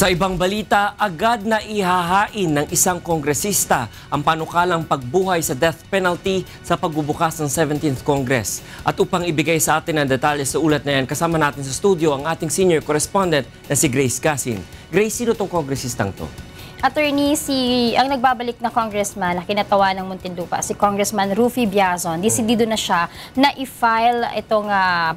Sa ibang balita, agad na ihahain ng isang kongresista ang panukalang pagbuhay sa death penalty sa pagbubukas ng 17th Congress. At upang ibigay sa atin ang detalye sa ulat na yan, kasama natin sa studio ang ating senior correspondent na si Grace Casin. Grace, sino tong kongresistang to? Attorney, ang nagbabalik na congressman na kinatawa ng Muntinlupa, si Congressman Rufy Biazon, desidido na siya na i-file itong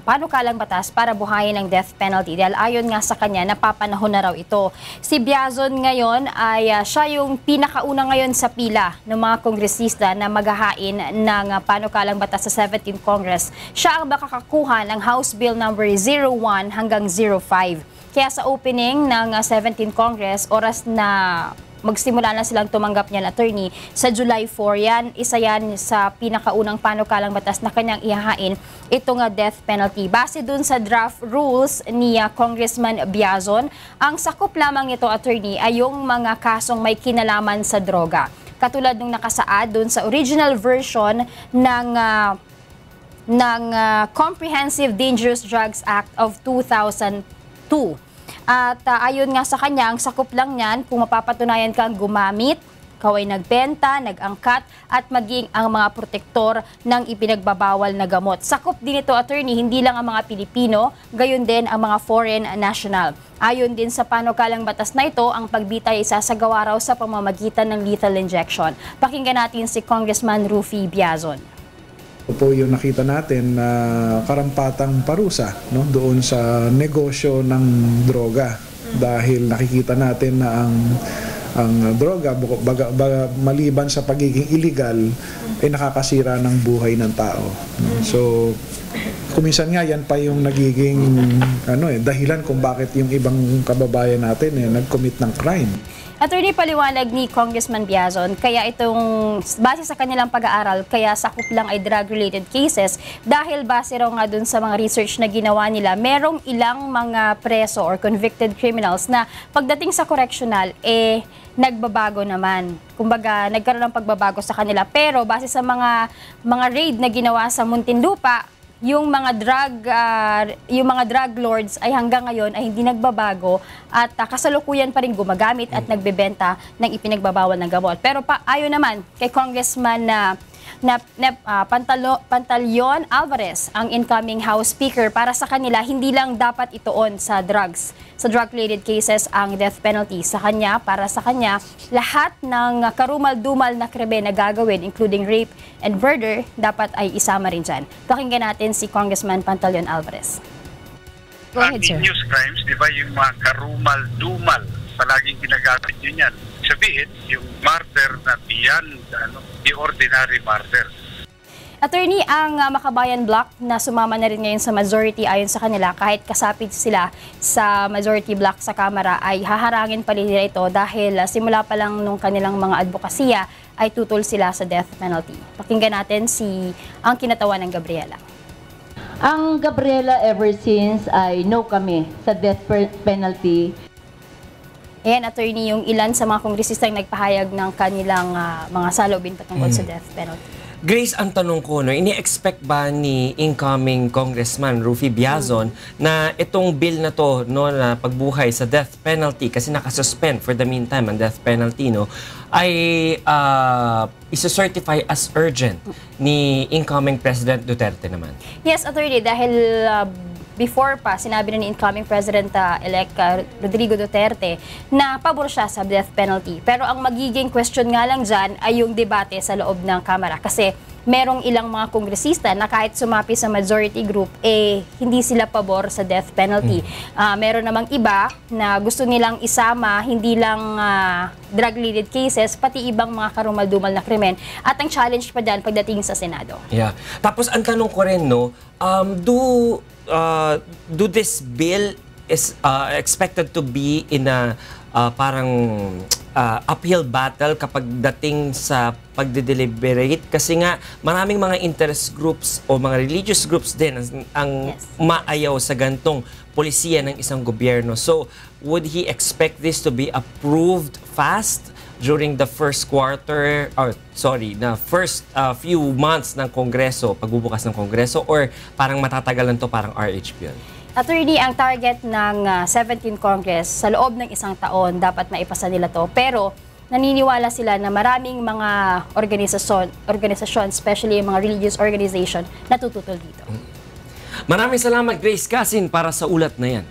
panukalang batas para buhayin ang death penalty. Dahil ayon nga sa kanya, napapanahon na raw ito. Si Biazon ngayon ay siya yung pinakauna ngayon sa pila ng mga kongresista na maghahain ng panukalang batas sa 17th Congress. Siya ang makakakuha ng House Bill number 01 hanggang 05. Kaya sa opening ng 17th Congress, oras na magsimula na silang tumanggap niyan, attorney, sa July 4 yan, isa yan sa pinakaunang panukalang batas na kanyang ihahain, itong death penalty. Base dun sa draft rules ni Congressman Biazon, ang sakop lamang ito, attorney, ay yung mga kasong may kinalaman sa droga. Katulad nung nakasaad dun sa original version ng Comprehensive Dangerous Drugs Act of 2002. At ayon nga sa kanya, ang sakop lang niyan kung mapapatunayan kang gumamit, ikaw ay nagbenta, nag-angkat, at maging ang mga protektor ng ipinagbabawal na gamot. Sakop din ito, attorney, hindi lang ang mga Pilipino, gayon din ang mga foreign national. Ayon din sa panukalang batas na ito, ang pagbitay ay sasagawa raw sa pamamagitan ng lethal injection. Pakinggan natin si Congressman Rufy Biazon. Ito po yung nakita natin na karampatang parusa, no, doon sa negosyo ng droga. Dahil nakikita natin na ang droga, maliban sa pagiging illegal, ay nakakasira ng buhay ng tao. So, kuminsan nga yan pa yung nagiging dahilan kung bakit yung ibang kababayan natin nag-commit ng crime. Attorney, paliwanag ni Congressman Biazon, kaya itong, base sa kanilang pag-aaral, kaya sakop lang ay drug-related cases dahil base raw nga dun sa mga research na ginawa nila, merong ilang mga preso or convicted criminals na pagdating sa correctional, nagbabago naman. Kumbaga, nagkaroon ng pagbabago sa kanila. Pero base sa mga raid na ginawa sa Muntinlupa, yung mga drug lords ay hanggang ngayon ay hindi nagbabago at kasalukuyan pa rin gumagamit at nagbebenta ng ipinagbabawal ng gamot. Pero ayon naman kay Congressman Pantaleon Alvarez, ang incoming House Speaker, para sa kanila hindi lang dapat itoon sa drug-related cases ang death penalty. Para sa kanya, lahat ng karumal-dumal na krimen na gagawin, including rape and murder, dapat ay isama rin dyan. Pakinggan natin si Congressman Pantaleon Alvarez. Go ahead, sir. News crimes, di ba, yung mga karumal-dumal, palaging ginagamit yun yan. Sabihin, yung murder na beyond the ordinary murder. Attorney, ang Makabayan Bloc na sumama na rin ngayon sa majority, ayon sa kanila, kahit kasapit sila sa majority block sa Kamara, ay haharangin pa rin nila ito dahil simula pa lang nung kanilang mga advokasya ay tutol sila sa death penalty. Pakinggan natin ang kinatawan ng Gabriela. Ang Gabriela, ever since ay no kami sa death penalty. Ayan, attorney, yung ilan sa mga kongresistang nagpahayag ng kanilang mga saloobin patungkol sa death penalty. Grace, ang tanong ko, ini-expect ba ni incoming Congressman Rufy Biazon na itong bill na to, na pagbuhay sa death penalty, kasi nakasuspend for the meantime ang death penalty, ay isa-certify as urgent ni incoming President Duterte naman? Yes, attorney, dahil before pa, sinabi na ni incoming President-elect Rodrigo Duterte na pabor siya sa death penalty. Pero ang magiging question nga lang dyan ay yung debate sa loob ng Kamara. Kasi merong ilang mga kongresista na kahit sumapi sa majority group, hindi sila pabor sa death penalty. Meron namang iba na gusto nilang isama, hindi lang drug-related cases, pati ibang mga karumal-dumal na krimen. At ang challenge pa dyan pagdating sa Senado. Yeah. Tapos ang tanong ko rin, do this bill is expected to be in a parang uphill battle kapag dating sa pagde-deliberate? Kasi nga maraming mga interest groups o mga religious groups din ang maayaw sa gantong polisiya ng isang gobyerno. So would he expect this to be approved fast during the first few months ng Kongreso, pagbubukas ng Kongreso, or parang matatagalan to, parang RHP yun? Attorney, ang target ng 17th Congress sa loob ng isang taon dapat maipasa nila to. Pero naniniwala sila na maraming mga organisasyon, especially yung mga religious organization, natututol dito. Maraming salamat, Grace Casin, para sa ulat na yan.